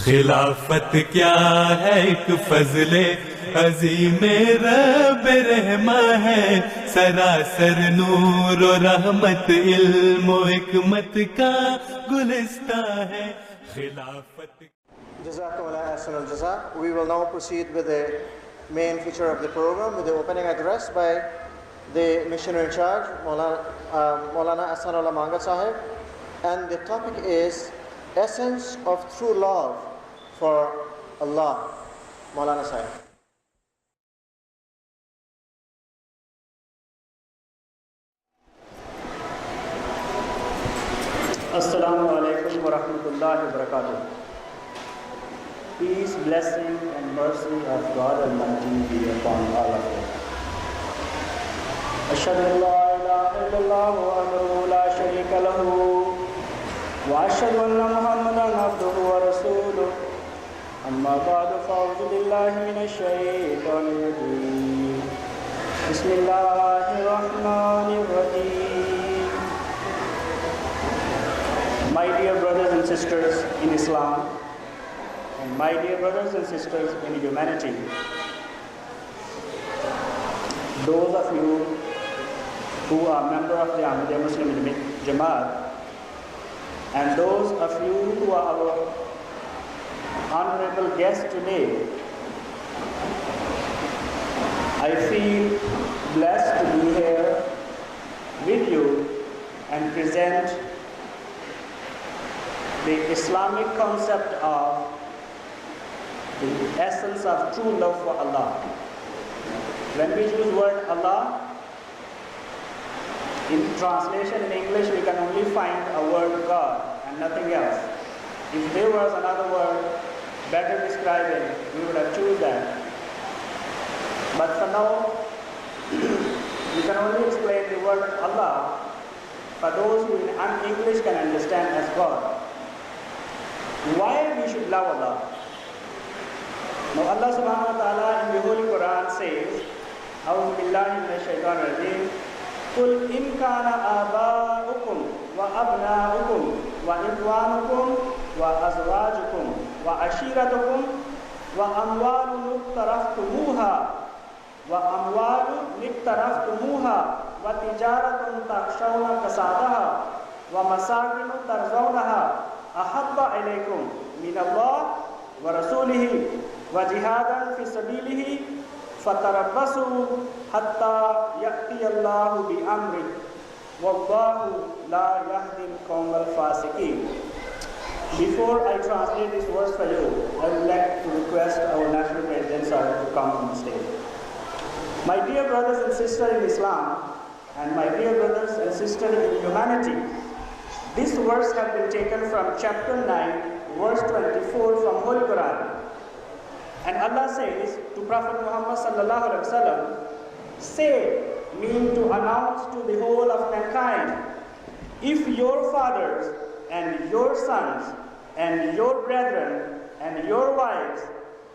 खिलाफत क्या है एक फजले अजीम रब रहमा है, सरासर नूर और रहमत इल्म और हिकमत का गुलिस्ता है खिलाफत। Jazakumullah ahsanul jaza. We will now proceed with the main feature of the program with the opening address by the missionary in charge, Maulana Ahsanullah Mangat Sahib, and the topic is essence of true love for Allah. Maulana Sahib. Assalamu alaikum wa rahmatullahi wa barakatuh. Peace, blessing and mercy of God Almighty be upon all of you. Ashhadu an la ilaha illallah wahdahu la sharika lahu wa ashhadu anna Muhammadan abduhu wa rasuluh. Amma ba'du, fa'udhu billahi minash shaitanir rajeem. Bismillahir rahmanir rahim. My dear brothers and sisters in Islam, and my dear brothers and sisters in humanity, those of you who are member of the Ahmadiyya Muslim Jamaat, and those of you who are our honorable guests today, I feel blessed to be here with you and present the Islamic concept of the essence of true love for Allah. When we use word Allah, in translation in English we can only find a word God and nothing else. If there was another word better describing, we would have chosen that. But for now, we can only explain the word Allah for those who in English can understand as God. Why we should love Allah? Now Allah subhanahu wa ta'ala in the Holy Quran says, A'udhu billahi minash shaitanir rajeem, Qul in kana aba'ukum wa abna'ukum wa ikhwanukum wa azwajukum wa ashiratukum wa amwalun iqtaraftumuha wa tijaratun takshawna kasadaha wa masakinu tarzawnaha ahabba ilaykum min Allah wa rasulihi wa jihadan fi sabilihi fatarabbasu hatta ya'ti Allahu bi amri wallahu la yahdi al-qawm al-fasiqin. Before I translate this verse for you, I would like to request our National President sir to come on the stage. My dear brothers and sisters in Islam, and my dear brothers and sisters in humanity, this verse has been taken from chapter 9, verse 24 from Holy Quran. And Allah says to Prophet Muhammad sallallahu alaihi wasallam, say, mean to announce to the whole of mankind, if your fathers and your sons and your brethren and your wives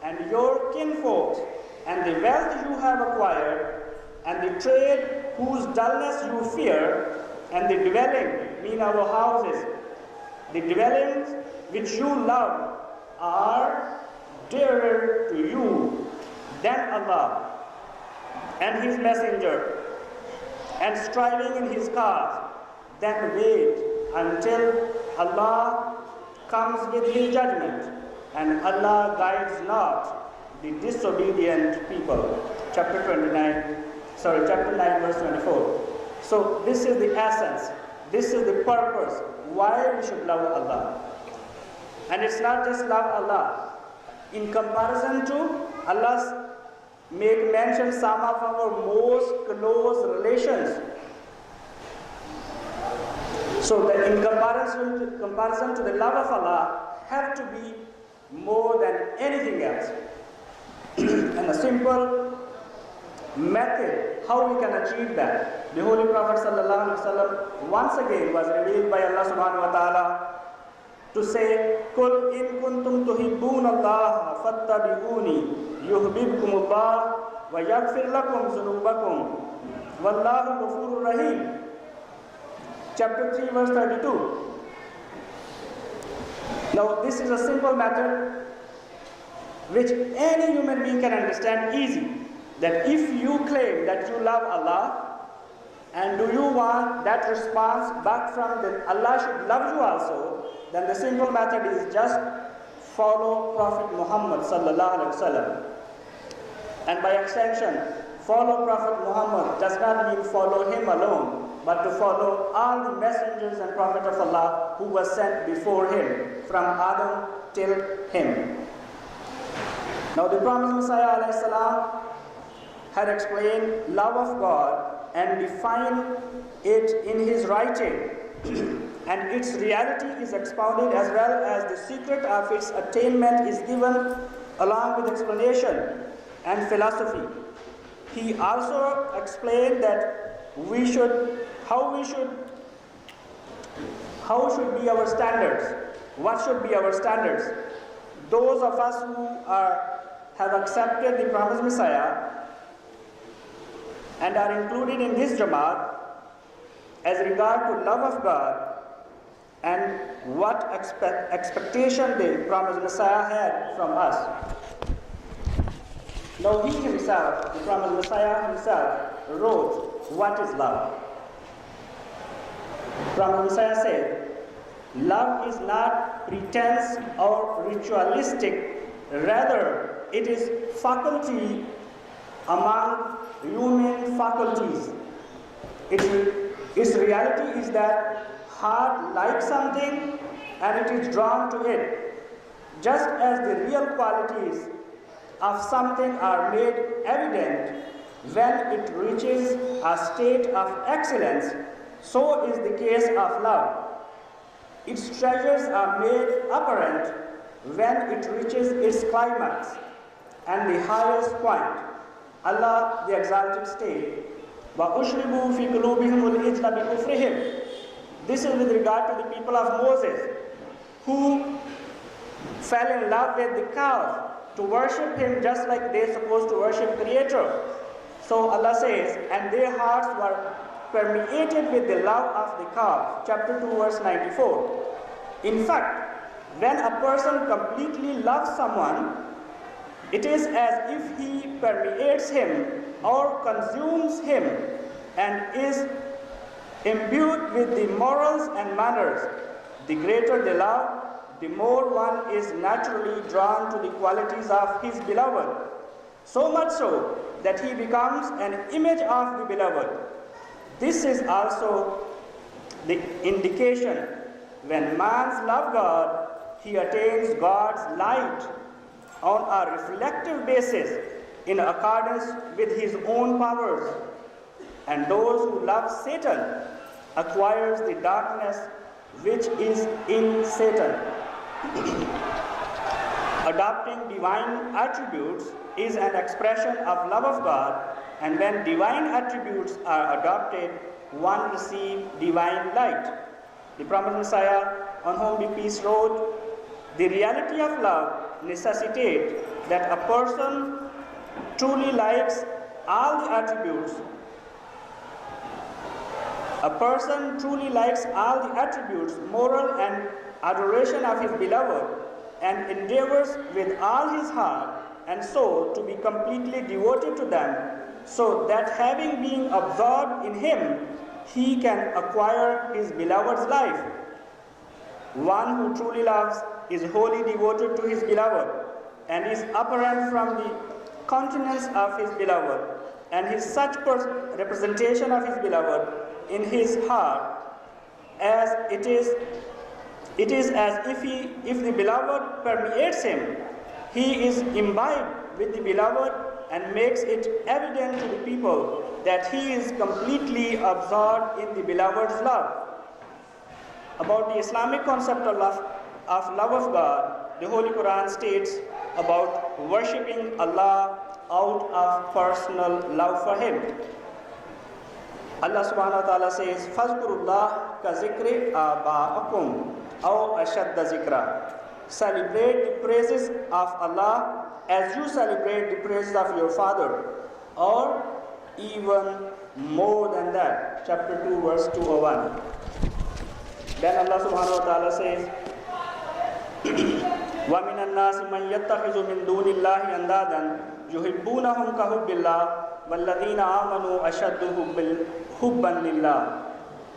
and your kinfolks and the wealth you have acquired and the trade whose dullness you fear and the dwelling, mean our houses, the dwellings which you love are dearer to you than Allah and His Messenger, and striving in His cause, then wait until Allah comes with His judgment, and Allah guides not the disobedient people. Chapter 9 verse 24. So this is the essence, this is the purpose why we should love Allah. And it's not just love Allah. In comparison to Allah's make mention some of our most close relations. So in comparison to the love of Allah have to be more than anything else. And a simple method how we can achieve that. The Holy Prophet sallallahu alaihi wasallam once again was revealed by Allah subhanahu wa ta'ala to say, Qul in kuntum tuhibbuna Allah fattabi'uni yuhibbukumullah wa yaghfir lakum dhunubakum wallahu ghafurur rahim. Chapter 3 verse 32. Now, this is a simple method which any human being can understand easy. That if you claim that you love Allah, and do you want that response back from that Allah should love you also, then the simple method is just follow Prophet Muhammad sallallahu alaihi wasallam. And by extension, follow Prophet Muhammad does not mean follow him alone, but to follow all the messengers and prophets of Allah who were sent before him, from Adam till him. Now the promised Messiah alayhi salam had explained love of God and defined it in his writing, and its reality is expounded, as well as the secret of its attainment is given along with explanation and philosophy. He also explained that how should be our standards, what should be our standards. Those of us who have accepted the promised Messiah and are included in this Jamaat as regard to love of God and what expectation the promised Messiah had from us. Now he himself, the promised Messiah himself, wrote what is love. Promised Messiah said, love is not pretense or ritualistic, rather it is faculty among human faculties. Its reality is that heart likes something and it is drawn to it. Just as the real qualities of something are made evident when it reaches a state of excellence, so is the case of love. Its treasures are made apparent when it reaches its climax and the highest point. Allah the Exalted state, وَأُشْرِبُوا فِي قُلُوبِهِمُ الْإِجْلَ بِكُفْرِهِمْ. This is with regard to the people of Moses, who fell in love with the calf to worship him just like they're supposed to worship Creator. So Allah says, and their hearts were permeated with the love of the calf. Chapter 2, verse 94. In fact, when a person completely loves someone, it is as if he permeates him or consumes him and is imbued with the morals and manners. The greater the love, the more one is naturally drawn to the qualities of his beloved. So much so that he becomes an image of the beloved. This is also the indication when man loves God, he attains God's light on a reflective basis in accordance with his own powers. And those who love Satan acquires the darkness which is in Satan. Adopting divine attributes is an expression of love of God, and when divine attributes are adopted, one receives divine light. The promised Messiah, on whom be peace, wrote, the reality of love necessitates that a person truly likes all the attributes. A person truly likes all the attributes, moral and adoration of his beloved, and endeavors with all his heart and soul to be completely devoted to them, so that having been absorbed in him, he can acquire his beloved's life. One who truly loves is wholly devoted to his beloved, and is apparent from the countenance of his beloved, and his such representation of his beloved in his heart, as it is as if the beloved permeates him, he is imbibed with the beloved and makes it evident to the people that he is completely absorbed in the beloved's love. About the Islamic concept of love of God, the Holy Quran states about worshipping Allah out of personal love for Him. Allah subhanahu wa ta'ala says, فَاذْكُرُوا اللَّهَ كَذِكْرِ آبَاءَكُمْ أَوْ أَشَدَّ ذِكْرًا. Celebrate the praises of Allah as you celebrate the praises of your father, or even more than that. Chapter 2, verse 201. Then Allah subhanahu wa ta'ala says, وَمِنَ النَّاسِ مَن يَتَّخِذُ مِن دُونِ اللَّهِ أَندَادًا يُحِبُّونَهُم كَحُبِّ اللَّهِ وَالَّذِينَ آمَنُوا أَشَدُّ حُبًّا لِلَّهِ.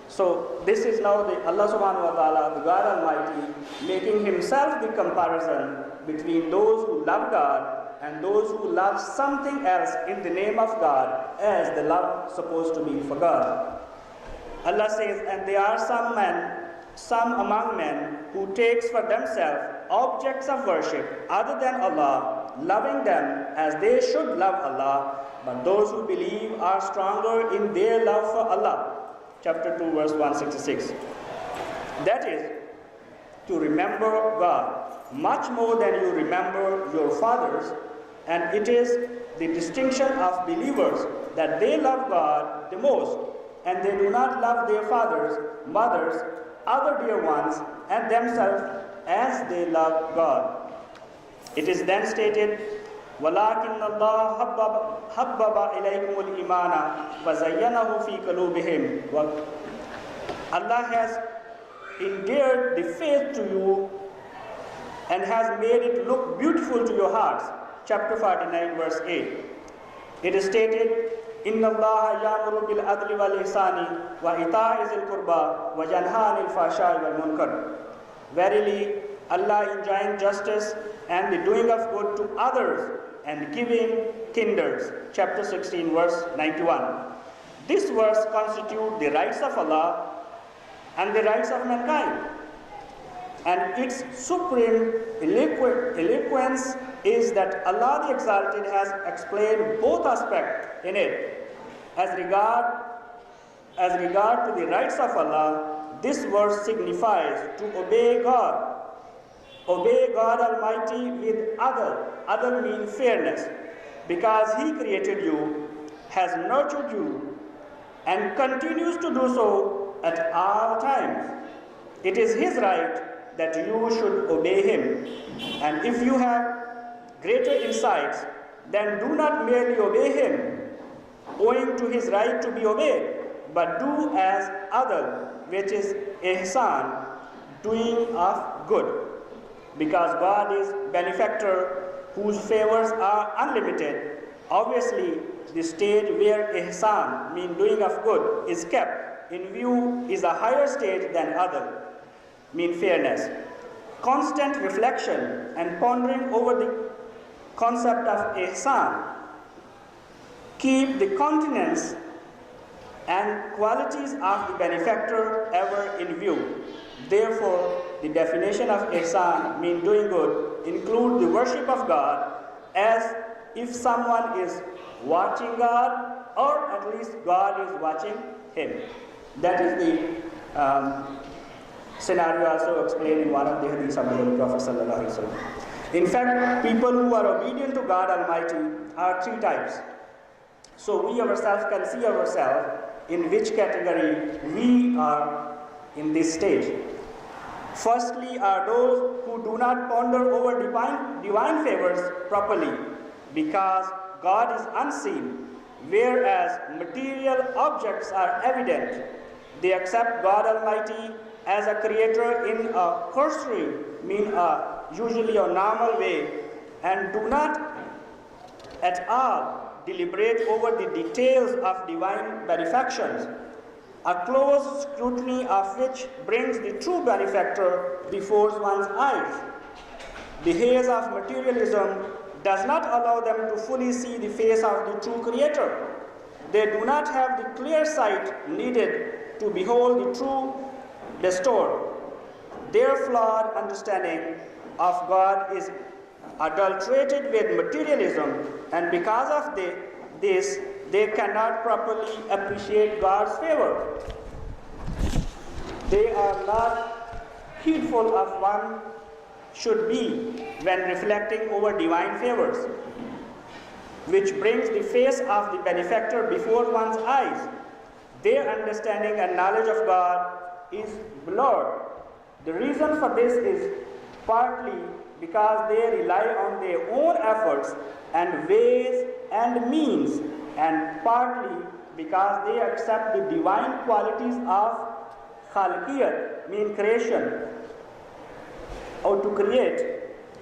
So this is now the Allah subhanahu wa ta'ala, the God Almighty, making himself the comparison between those who love God and those who love something else in the name of God as the love supposed to be for God. Allah says, and there are some among men who takes for themselves objects of worship other than Allah, loving them as they should love Allah, but those who believe are stronger in their love for Allah. Chapter 2, verse 166. That is, to remember God much more than you remember your fathers, and it is the distinction of believers that they love God the most, and they do not love their fathers, mothers, other dear ones, and themselves as they love God. It is then stated, وَلَكِنَّ اللَّهَ حَبَّبَ إِلَيْكُمُ الْإِيمَانَ وَزَيَّنَهُ فِي قُلُوبِهِمْ. Allah has endeared the faith to you and has made it look beautiful to your hearts. Chapter 49, verse 8. It is stated, إِنَّ اللَّهَ يَأْمُرُ بِالْعَدْلِ وَالْإِحْسَانِ وَإِيتَاءِ ذِي الْقُرْبَى وَيَنْهَى عَنِ الْفَحْشَاءِ وَالْمُنكَرِ. Verily, Allah enjoins justice and the doing of good to others and giving kinders. Chapter 16, verse 91. This verse constitutes the rights of Allah and the rights of mankind. And its supreme eloquence is that Allah the Exalted has explained both aspects in it. As regard to the rights of Allah, this verse signifies to obey God. Obey God Almighty with other means fairness, because He created you, has nurtured you, and continues to do so at all times. It is His right that you should obey Him. And if you have greater insights, then do not merely obey Him, owing to His right to be obeyed, but do as other, which is ihsan, doing of good. Because God is benefactor whose favors are unlimited. Obviously, the stage where ihsan, mean doing of good, is kept in view is a higher stage than other, mean fairness. Constant reflection and pondering over the concept of ihsan keep the continence and qualities of the benefactor ever in view. Therefore, the definition of ihsan, mean doing good, includes the worship of God as if someone is watching God, or at least God is watching him. That is the scenario also explained in one of the hadiths of the Holy Prophet sallallahu alaihi wasallam. In fact, people who are obedient to God Almighty are three types. So we ourselves can see ourselves in which category we are in this stage. Firstly are those who do not ponder over divine favors properly, because God is unseen, whereas material objects are evident. They accept God Almighty as a creator in a cursory, usually a normal way, and do not at all deliberate over the details of divine benefactions, a close scrutiny of which brings the true benefactor before one's eyes. The haze of materialism does not allow them to fully see the face of the true creator. They do not have the clear sight needed to behold the true bestower. Their flawed understanding of God is adulterated with materialism, and because of this, they cannot properly appreciate God's favor. They are not heedful of one should be when reflecting over divine favors, which brings the face of the benefactor before one's eyes. Their understanding and knowledge of God is blurred. The reason for this is partly because they rely on their own efforts and ways and means, and partly because they accept the divine qualities of khalqiyat, mean creation, or to create.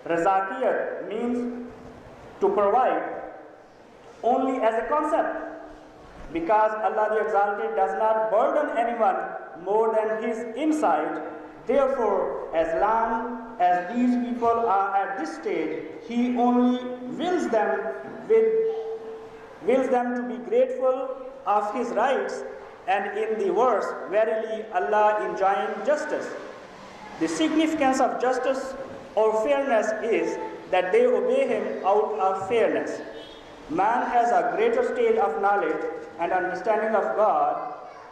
Razakiyat means to provide only as a concept, because Allah the Exalted does not burden anyone more than his insight. Therefore, as long as these people are at this stage, He only wills them to be grateful of His rights. And in the verse, verily Allah enjoins justice. The significance of justice or fairness is that they obey Him out of fairness. Man has a greater state of knowledge and understanding of God,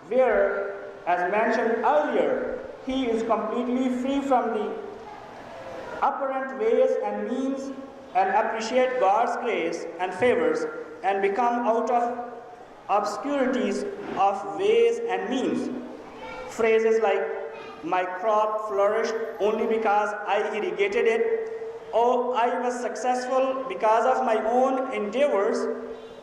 where, as mentioned earlier, he is completely free from the apparent ways and means, and appreciate God's grace and favors, and become out of obscurities of ways and means. Phrases like, my crop flourished only because I irrigated it, or I was successful because of my own endeavors,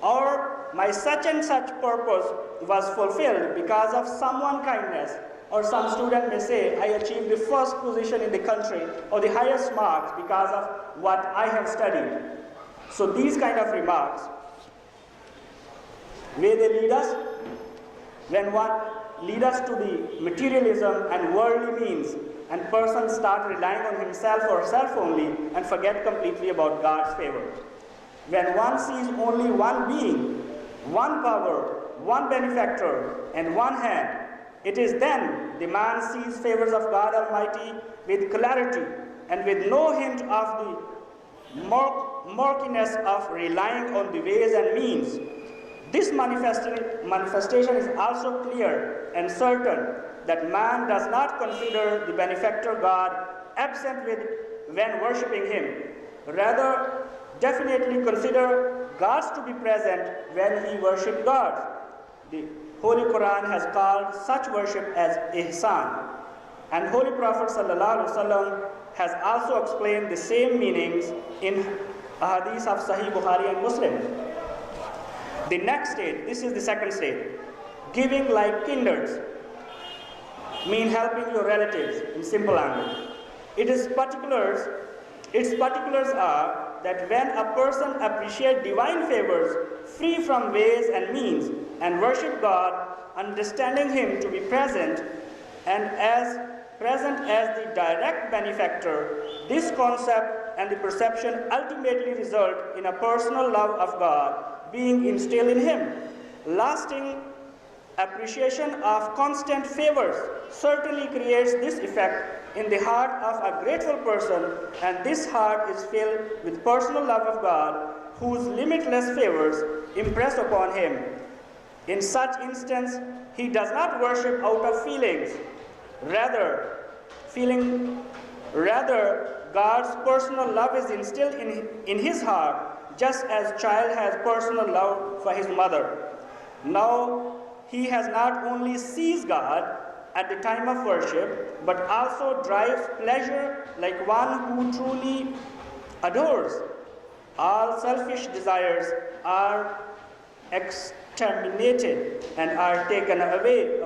or my such and such purpose was fulfilled because of someone's kindness. Or some student may say, I achieved the first position in the country or the highest marks because of what I have studied. So these kind of remarks, where they lead us, when one lead us to the materialism and worldly means, and person start relying on himself or self only and forget completely about God's favor. When one sees only one being, one power, one benefactor, and one hand, it is then the man sees favors of God Almighty with clarity and with no hint of the murkiness of relying on the ways and means. This manifestation is also clear and certain that man does not consider the benefactor God absent when worshipping Him. Rather, definitely consider God's to be present when he worships God. The Holy Quran has called such worship as ihsan, and Holy Prophet ﷺ has also explained the same meanings in hadith of Sahih Bukhari and Muslim. The next stage, this is the second stage, giving like kindreds, mean helping your relatives in simple language. Its particulars are that when a person appreciates divine favors, free from ways and means, and worship God, understanding Him to be present and as present as the direct benefactor, this concept and the perception ultimately result in a personal love of God being instilled in him. Lasting appreciation of constant favors certainly creates this effect in the heart of a grateful person, and this heart is filled with personal love of God, whose limitless favors impress upon him. In such instance, he does not worship out of feelings. Rather, God's personal love is instilled in his heart, just as child has personal love for his mother. Now, he has not only sees God at the time of worship, but also derives pleasure like one who truly adores. All selfish desires are exterminated and are taken away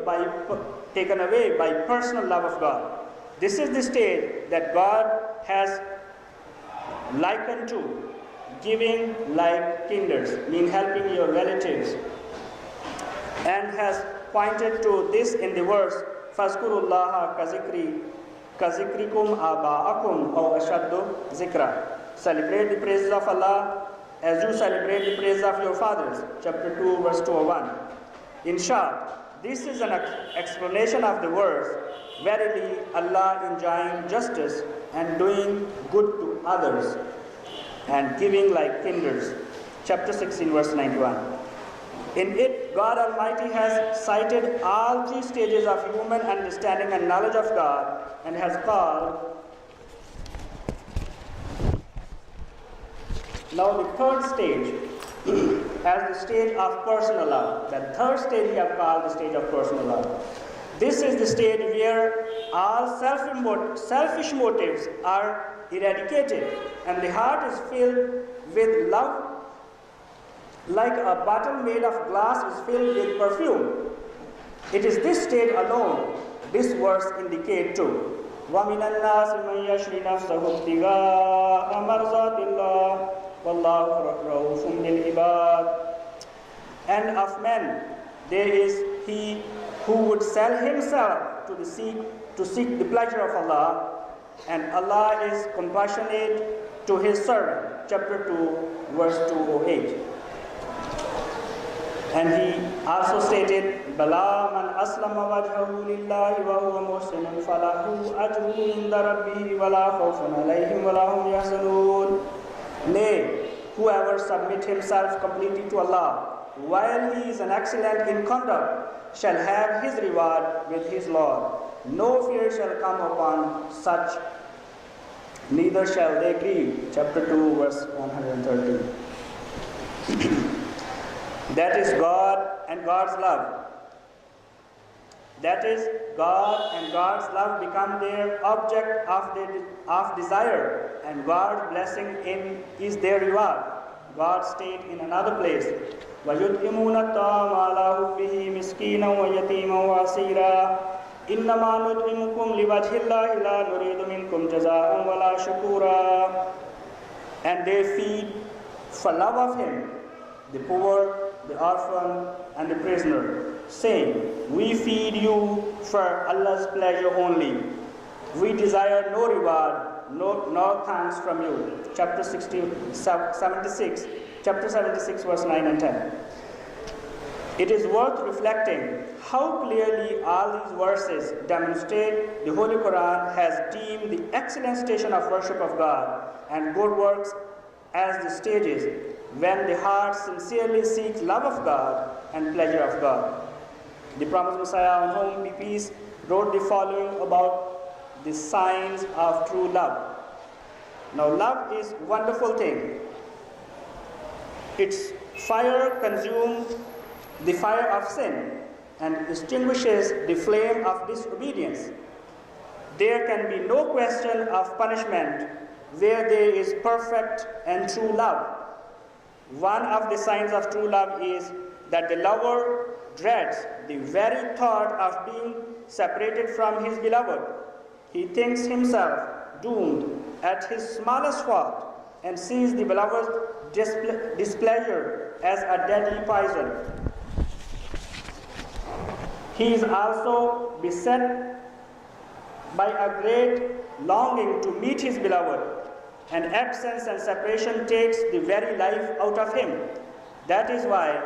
by personal love of God. This is the state that God has likened to giving like kindreds, mean helping your relatives, and has pointed to this in the verse, Fazkurullaha kazikrikum aba'akum aw ashaddu zikra. Celebrate the praises of Allah as you celebrate the praises of your fathers. Chapter 2, verse 201. In short, this is an explanation of the verse, verily Allah enjoying justice and doing good to others and giving like kindreds. Chapter 16, verse 91. In it, God Almighty has cited all three stages of human understanding and knowledge of God, and has called now the third stage as the stage of personal love. The third stage we have called the stage of personal love. This is the stage where all selfish motives are eradicated and the heart is filled with love, like a bottle made of glass is filled with perfume. It is this state alone this verse indicates too. وَمِنَ النَّاسِ مَن يَشْرِي نَفْسَهُ ابْتِغَاءَ مَرْضَاتِ اللَّهِ وَاللَّهُ رَءُوفٌ بِالْعِبَادِ. And of men there is he who would sell himself to seek the pleasure of Allah, and Allah is compassionate to his servant. Chapter 2, verse 208. And he also stated, Bala man aslama wajhahu lillahi wa huwa muhsinun falahu ajruhu inda rabbihi wa la khawfun alayhim wa la hum yahzanun. Nay, whoever submit himself completely to Allah, while he is an excellent in conduct, shall have his reward with his Lord. No fear shall come upon such, neither shall they grieve. Chapter 2, verse 113. That is God and God's love. That is, God and God's love become their object of desire, and God's blessing is their reward. God stated in another place, وَيُطْعِمُونَ الطَّعَامَ عَلَى حُبِّهِ مِسْكِينًا وَيَتِيمًا وَأَسِيرًا إِنَّمَا نُطْعِمُكُمْ لِوَجْهِ اللَّهِ لَا نُرِيدُ مِنكُمْ جَزَاءً وَلَا شُكُورًا. And they feed for love of Him the poor, the orphan, and the prisoner, saying, we feed you for Allah's pleasure only. We desire no reward, no thanks from you. Chapter 76, verse 9 and 10. It is worth reflecting how clearly all these verses demonstrate the Holy Quran has deemed the excellent station of worship of God and good works as the stages when the heart sincerely seeks love of God and pleasure of God. The promised Messiah, on whom be peace, wrote the following about the signs of true love. Now, love is a wonderful thing. Its fire consumes the fire of sin and extinguishes the flame of disobedience. There can be no question of punishment where there is perfect and true love. One of the signs of true love is that the lover dreads the very thought of being separated from his beloved. He thinks himself doomed at his smallest fault and sees the beloved's displeasure as a deadly poison. He is also beset by a great longing to meet his beloved, and absence and separation takes the very life out of him. That is why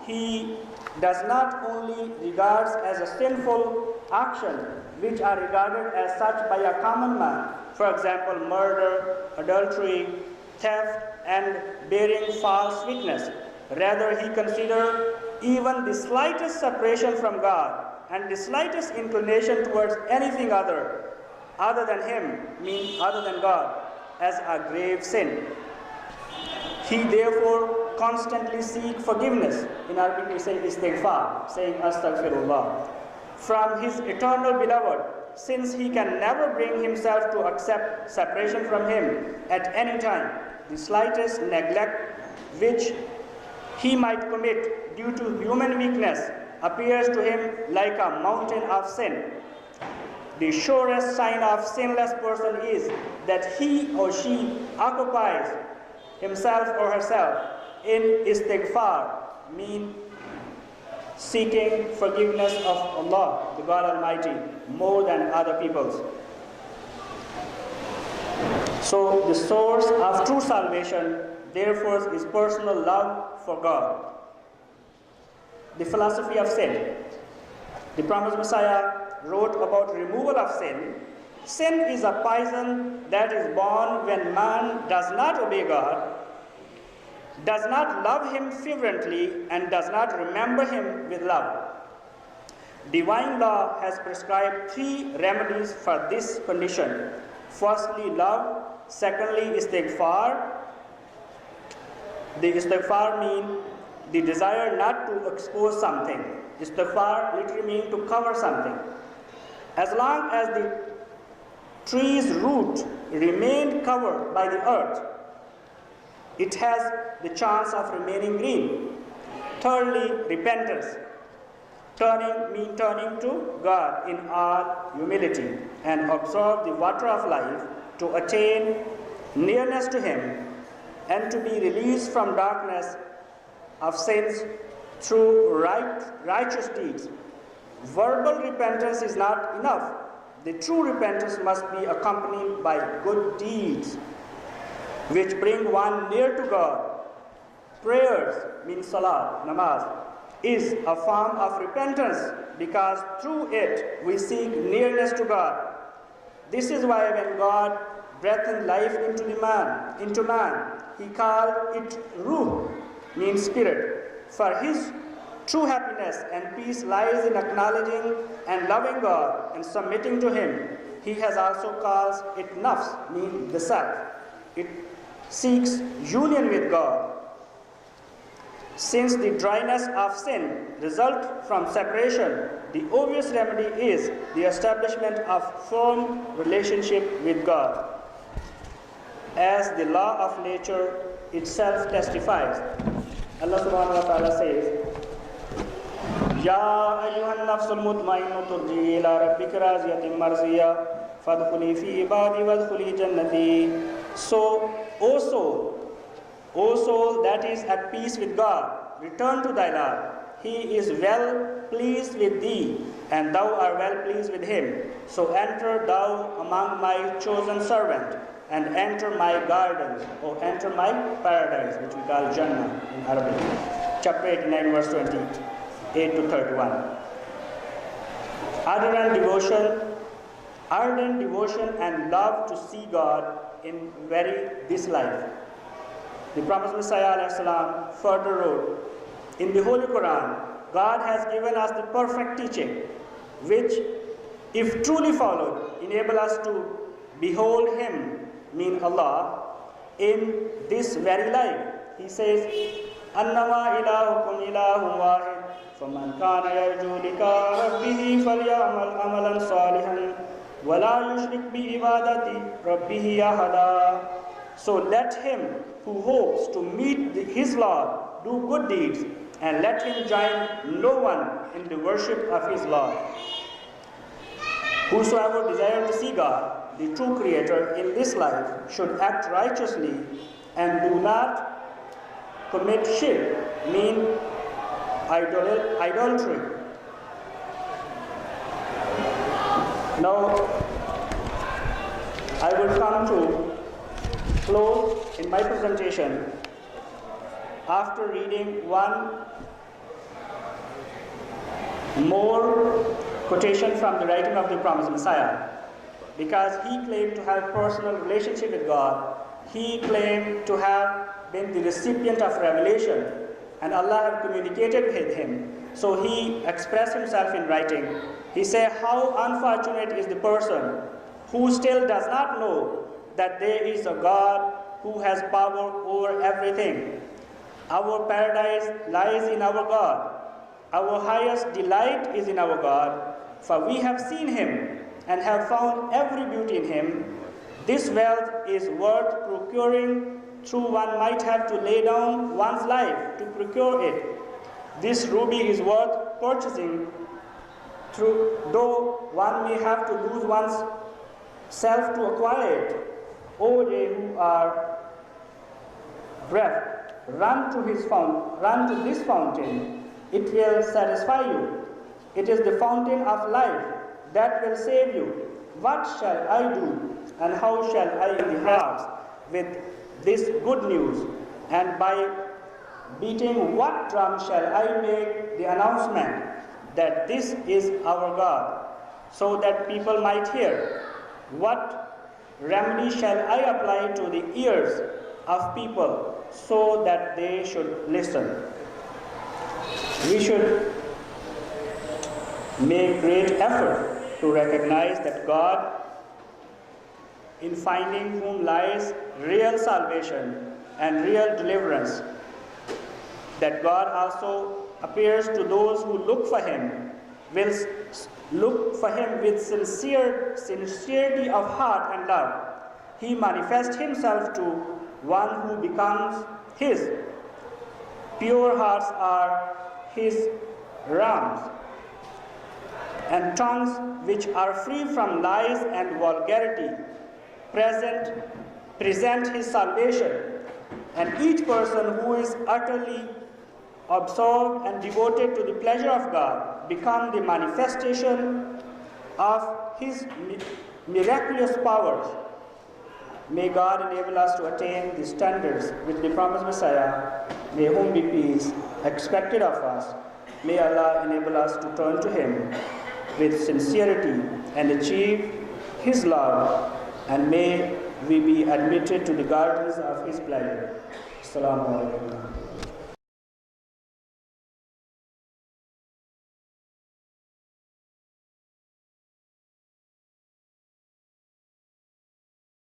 he does not only regards as a sinful action, which are regarded as such by a common man, for example, murder, adultery, theft, and bearing false witness. Rather, he considers even the slightest separation from God and the slightest inclination towards anything other than Him, means other than God, as a grave sin. He therefore constantly seeks forgiveness. In Arabic we say istighfar, saying astaghfirullah, from his eternal beloved, since he can never bring himself to accept separation from him at any time. The slightest neglect which he might commit due to human weakness appears to him like a mountain of sin. The surest sign of sinless person is that he or she occupies himself or herself in istighfar, mean seeking forgiveness of Allah, the God Almighty, more than other people's. So the source of true salvation, therefore, is personal love for God. The philosophy of sin. The promised Messiah wrote about removal of sin. Sin is a poison that is born when man does not obey God, does not love Him fervently, and does not remember Him with love. Divine law has prescribed 3 remedies for this condition. Firstly, love. Secondly, istighfar. The istighfar means the desire not to expose something. Istighfar literally means to cover something. As long as the tree's root remained covered by the earth, it has the chance of remaining green. Thirdly, repentance. turning to God in all humility and absorb the water of life to attain nearness to Him and to be released from darkness of sins through righteous deeds. Verbal repentance is not enough. The true repentance must be accompanied by good deeds which bring one near to God. Prayers, means salah, namaz, is a form of repentance because through it we seek nearness to God. This is why when God breathed life into man, He called it ruh, means spirit. For his true happiness and peace lies in acknowledging and loving God and submitting to Him. He has also called it nafs, means the self. It seeks union with God. Since the dryness of sin results from separation, the obvious remedy is the establishment of firm relationship with God. As the law of nature itself testifies, Allah subhanahu wa ta'ala says, Ya ayyuhan nafsul mutmainnatu turji ila rabbika raziyatin marziya fadkhuli fi ibadi wadkhuli jannati. So, O soul that is at peace with God, return to thy Lord. He is well pleased with thee, and thou art well pleased with Him. So enter thou among my chosen servant, and enter my gardens, or enter my paradise, which we call Jannah in Arabic. Chapter 89, verse 28 to 31. Ardent devotion and love to see God in this life. The Prophet Messiah ﷺ further wrote, in the Holy Quran, God has given us the perfect teaching, which, if truly followed, enable us to behold Him, mean Allah, in this very life. He says, Annama ilahukum ilahum wahid, faman kana yarju lika rabbihi falyamal amalan salihan, wala yushrik bi ibadati rabbihi ahada. So let him who hopes to meet his Lord do good deeds, and let him join no one in the worship of his Lord. Whosoever desires to see God, the true Creator, in this life should act righteously and do not commit shirk, mean idolatry. Now, I will come to close in my presentation after reading one more quotation from the writing of the promised Messiah, because he claimed to have personal relationship with God. He claimed to have been the recipient of revelation, and Allah had communicated with him. So he expressed himself in writing. He said, how unfortunate is the person who still does not know that there is a God who has power over everything. Our paradise lies in our God. Our highest delight is in our God, for we have seen Him and have found every beauty in Him. This wealth is worth procuring, though one might have to lay down one's life to procure it. This ruby is worth purchasing, though one may have to lose one's self to acquire it. O ye who are breath, run to this fountain. It will satisfy you. It is the fountain of life that will save you. What shall I do, and how shall I impress with this good news? And by beating what drum shall I make the announcement that this is our God, so that people might hear? What remedy shall I apply to the ears of people so that they should listen? We should make great effort to recognize that God, in finding whom lies real salvation and real deliverance, that God also appears to those who look for Him, will look for Him with sincerity of heart and love. He manifests Himself to one who becomes His. Pure hearts are His realms. and tongues which are free from lies and vulgarity present his salvation, and each person who is utterly absorbed and devoted to the pleasure of God become the manifestation of his miraculous powers. May God enable us to attain the standards which the promised Messiah, may whom be peace, expected of us. May Allah enable us to turn to him with sincerity and achieve his love, and may we be admitted to the gardens of his pleasure. Assalamu alaikum.